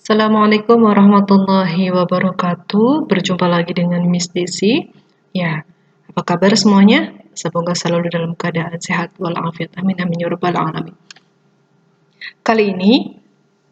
Assalamualaikum warahmatullahi wabarakatuh. Berjumpa lagi dengan Miss Desi. Ya, apa kabar semuanya? Semoga selalu dalam keadaan sehat walafiat. Amin amin ya rabbal alamin. Kali ini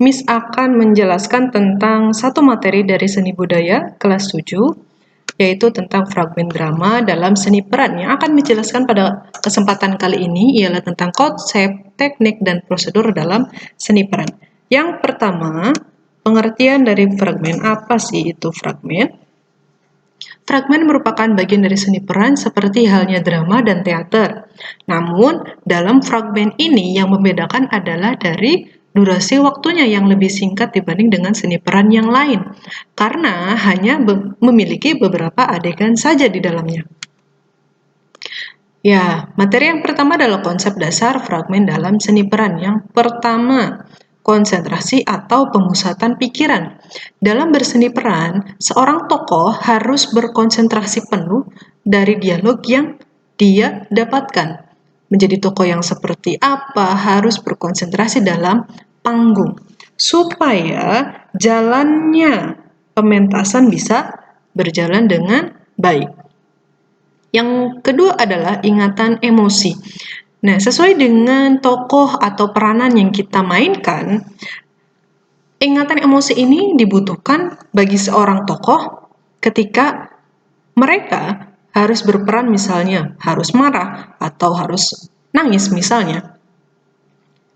Miss akan menjelaskan tentang satu materi dari seni budaya kelas 7, yaitu tentang fragmen drama dalam seni peran. Yang akan menjelaskan pada kesempatan kali ini ialah tentang konsep, teknik, dan prosedur dalam seni peran. Yang pertama, pengertian dari fragmen. Apa sih itu fragmen? Fragmen merupakan bagian dari seni peran seperti halnya drama dan teater. Namun, dalam fragmen ini yang membedakan adalah dari durasi waktunya yang lebih singkat dibanding dengan seni peran yang lain, karena hanya memiliki beberapa adegan saja di dalamnya. Ya, materi yang pertama adalah konsep dasar fragmen dalam seni peran. Yang pertama, konsentrasi atau pemusatan pikiran. Dalam berseni peran, seorang tokoh harus berkonsentrasi penuh dari dialog yang dia dapatkan. Menjadi tokoh yang seperti apa harus berkonsentrasi dalam panggung, supaya jalannya pementasan bisa berjalan dengan baik. Yang kedua adalah ingatan emosi. Nah, sesuai dengan tokoh atau peranan yang kita mainkan, ingatan emosi ini dibutuhkan bagi seorang tokoh ketika mereka harus berperan, misalnya harus marah atau harus nangis misalnya.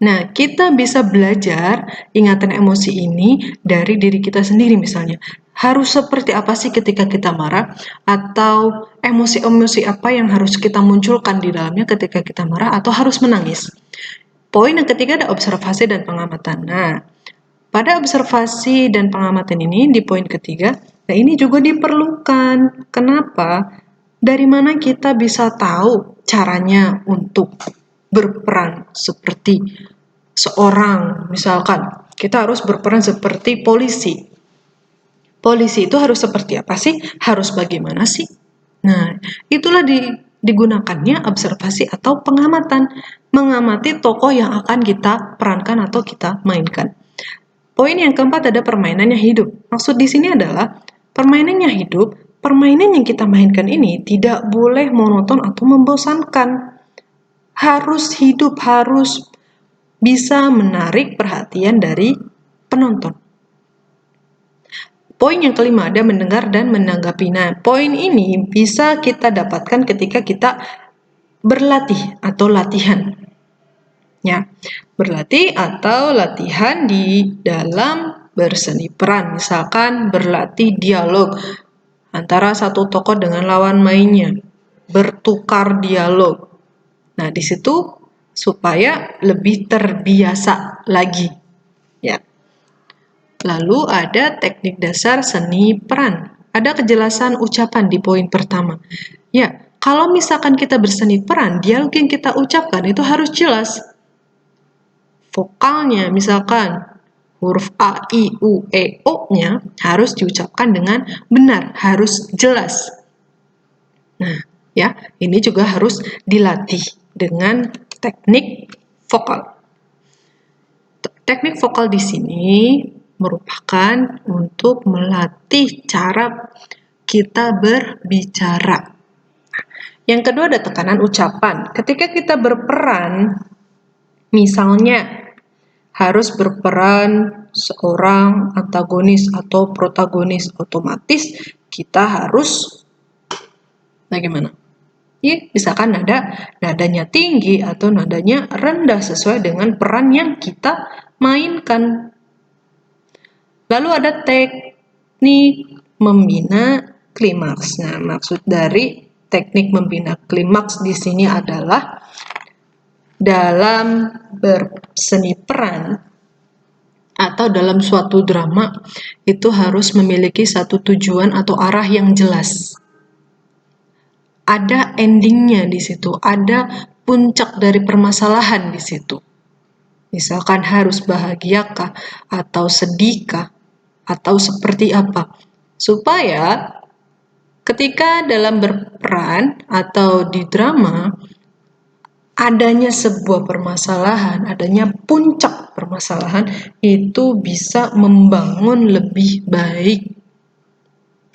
Nah, kita bisa belajar ingatan emosi ini dari diri kita sendiri misalnya. Harus seperti apa sih ketika kita marah? Atau emosi-emosi apa yang harus kita munculkan di dalamnya ketika kita marah atau harus menangis? Poin yang ketiga ada observasi dan pengamatan. Nah, pada observasi dan pengamatan ini di poin ketiga, nah ini juga diperlukan. Kenapa? Dari mana kita bisa tahu caranya untuk berperan seperti seorang, misalkan kita harus berperan seperti polisi. Polisi itu harus seperti apa sih? Harus bagaimana sih? Nah, itulah digunakannya observasi atau pengamatan. Mengamati tokoh yang akan kita perankan atau kita mainkan. Poin yang keempat ada permainannya hidup. Maksud di sini adalah permainannya hidup, permainan yang kita mainkan ini tidak boleh monoton atau membosankan. Harus hidup, harus bisa menarik perhatian dari penonton. Poin yang kelima ada mendengar dan menanggapi. Nah, poin ini bisa kita dapatkan ketika kita berlatih atau latihan. Ya, berlatih atau latihan di dalam berseni peran. Misalkan berlatih dialog antara satu tokoh dengan lawan mainnya, bertukar dialog. Nah, di situ supaya lebih terbiasa lagi. Ya. Lalu ada teknik dasar seni peran. Ada kejelasan ucapan di poin pertama. Ya, kalau misalkan kita berseni peran, dialog yang kita ucapkan itu harus jelas. Vokalnya, misalkan huruf A, I, U, E, O-nya harus diucapkan dengan benar, harus jelas. Nah, ya, ini juga harus dilatih dengan teknik vokal. Teknik vokal di sini merupakan untuk melatih cara kita berbicara. Yang kedua ada tekanan ucapan. Ketika kita berperan, misalnya harus berperan seorang antagonis atau protagonis, otomatis kita harus bagaimana? Ya, misalkan nadanya tinggi atau nadanya rendah sesuai dengan peran yang kita mainkan. Lalu ada teknik membina klimaks. Nah, maksud dari teknik membina klimaks di sini adalah dalam berseni peran atau dalam suatu drama itu harus memiliki satu tujuan atau arah yang jelas. Ada endingnya di situ, ada puncak dari permasalahan di situ. Misalkan harus bahagiakah atau sedihkah atau seperti apa. Supaya ketika dalam berperan atau di drama adanya sebuah permasalahan, adanya puncak permasalahan itu bisa membangun lebih baik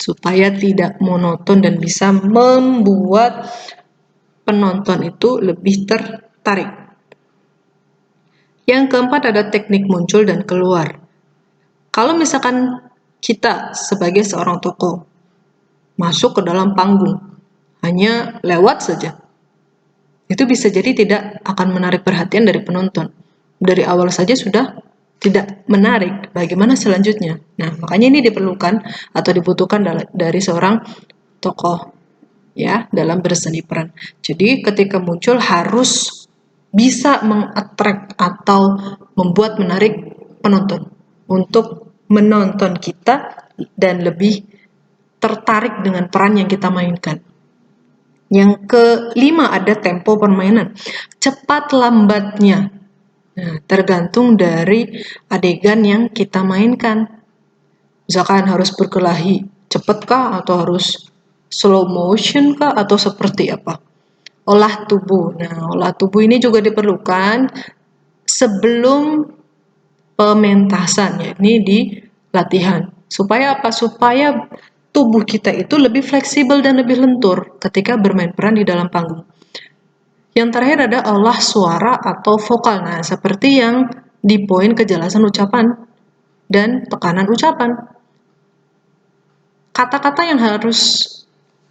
supaya tidak monoton dan bisa membuat penonton itu lebih tertarik. Yang keempat ada teknik muncul dan keluar. Kalau misalkan kita sebagai seorang tokoh masuk ke dalam panggung, hanya lewat saja, itu bisa jadi tidak akan menarik perhatian dari penonton. Dari awal saja sudah tidak menarik, bagaimana selanjutnya? Nah, makanya ini diperlukan atau dibutuhkan dari seorang tokoh ya dalam berseni peran. Jadi ketika muncul harus bisa mengattract atau membuat menarik penonton untuk menonton kita dan lebih tertarik dengan peran yang kita mainkan. Yang kelima ada tempo permainan. Cepat lambatnya. Nah, tergantung dari adegan yang kita mainkan. Misalkan harus berkelahi, cepat kah atau harus slow motion kah atau seperti apa? Olah tubuh. Nah, olah tubuh ini juga diperlukan sebelum pementasan, yakni di latihan. Supaya apa? Supaya tubuh kita itu lebih fleksibel dan lebih lentur ketika bermain peran di dalam panggung. Yang terakhir ada olah suara atau vokal. Nah, seperti yang di poin kejelasan ucapan dan tekanan ucapan. Kata-kata yang harus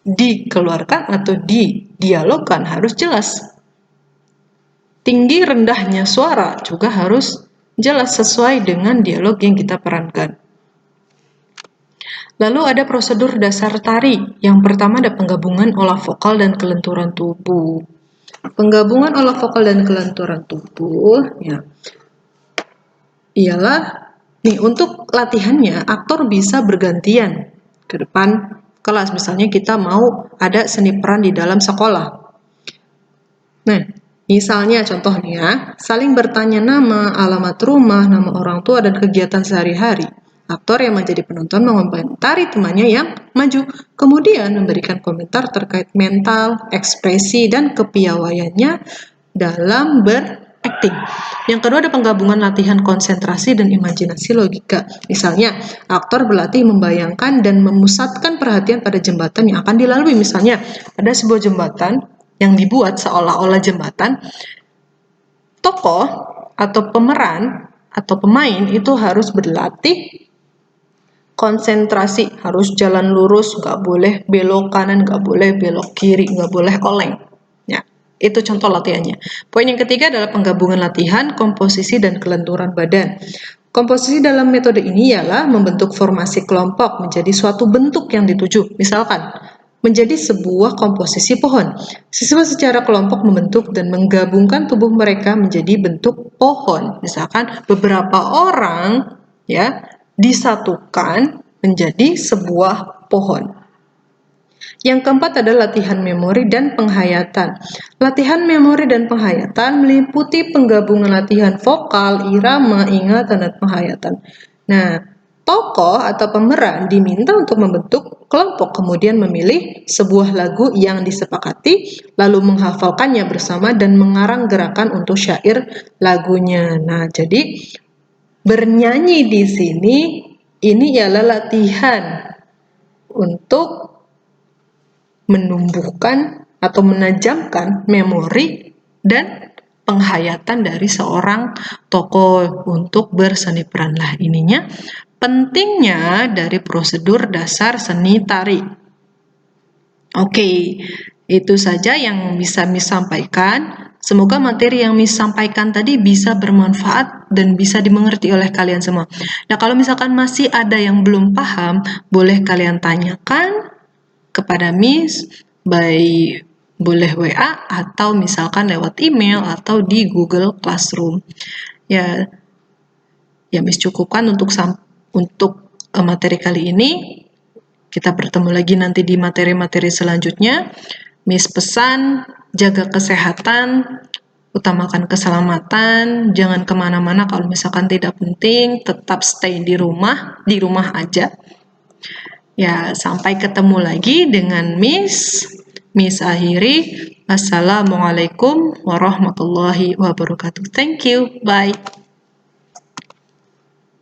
dikeluarkan atau didialogkan harus jelas. Tinggi rendahnya suara juga harus jelas sesuai dengan dialog yang kita perankan. Lalu ada prosedur dasar tari. Yang pertama ada penggabungan olah vokal dan kelenturan tubuh. Penggabungan olah vokal dan kelenturan tubuh ya, ialah nih untuk latihannya aktor bisa bergantian ke depan kelas. Misalnya kita mau ada seni peran di dalam sekolah. Nah, misalnya contoh nih ya, saling bertanya nama, alamat rumah, nama orang tua, dan kegiatan sehari-hari. Aktor yang menjadi penonton mengomentari temannya yang maju, kemudian memberikan komentar terkait mental, ekspresi, dan kepiawaiannya dalam berakting. Yang kedua ada penggabungan latihan konsentrasi dan imajinasi logika. Misalnya, aktor berlatih membayangkan dan memusatkan perhatian pada jembatan yang akan dilalui. Misalnya, ada sebuah jembatan yang dibuat seolah-olah jembatan, tokoh atau pemeran atau pemain itu harus berlatih konsentrasi, harus jalan lurus, nggak boleh belok kanan, nggak boleh belok kiri, nggak boleh oleng. Ya, itu contoh latihannya. Poin yang ketiga adalah penggabungan latihan, komposisi, dan kelenturan badan. Komposisi dalam metode ini ialah membentuk formasi kelompok menjadi suatu bentuk yang dituju. Misalkan, menjadi sebuah komposisi pohon. Siswa secara kelompok membentuk dan menggabungkan tubuh mereka menjadi bentuk pohon. Misalkan beberapa orang ya disatukan menjadi sebuah pohon. Yang keempat adalah latihan memori dan penghayatan. Latihan memori dan penghayatan meliputi penggabungan latihan vokal, irama, ingatan, dan penghayatan. Nah, tokoh atau pemeran diminta untuk membentuk kelompok, kemudian memilih sebuah lagu yang disepakati, lalu menghafalkannya bersama dan mengarang gerakan untuk syair lagunya. Nah, jadi bernyanyi di sini ini ialah latihan untuk menumbuhkan atau menajamkan memori dan penghayatan dari seorang tokoh untuk berseni peran. Lah ininya pentingnya dari prosedur dasar seni tari. Oke, itu saja yang bisa Miss sampaikan. Semoga materi yang Miss sampaikan tadi bisa bermanfaat dan bisa dimengerti oleh kalian semua. Nah, kalau misalkan masih ada yang belum paham, boleh kalian tanyakan kepada Miss boleh WA atau misalkan lewat email atau di Google Classroom. Ya Miss cukupkan untuk materi kali ini. Kita bertemu lagi nanti di materi-materi selanjutnya. Miss pesan, jaga kesehatan, utamakan keselamatan, jangan kemana-mana kalau misalkan tidak penting, tetap stay di rumah aja. Ya, sampai ketemu lagi dengan Miss akhiri. Assalamualaikum warahmatullahi wabarakatuh. Thank you, bye.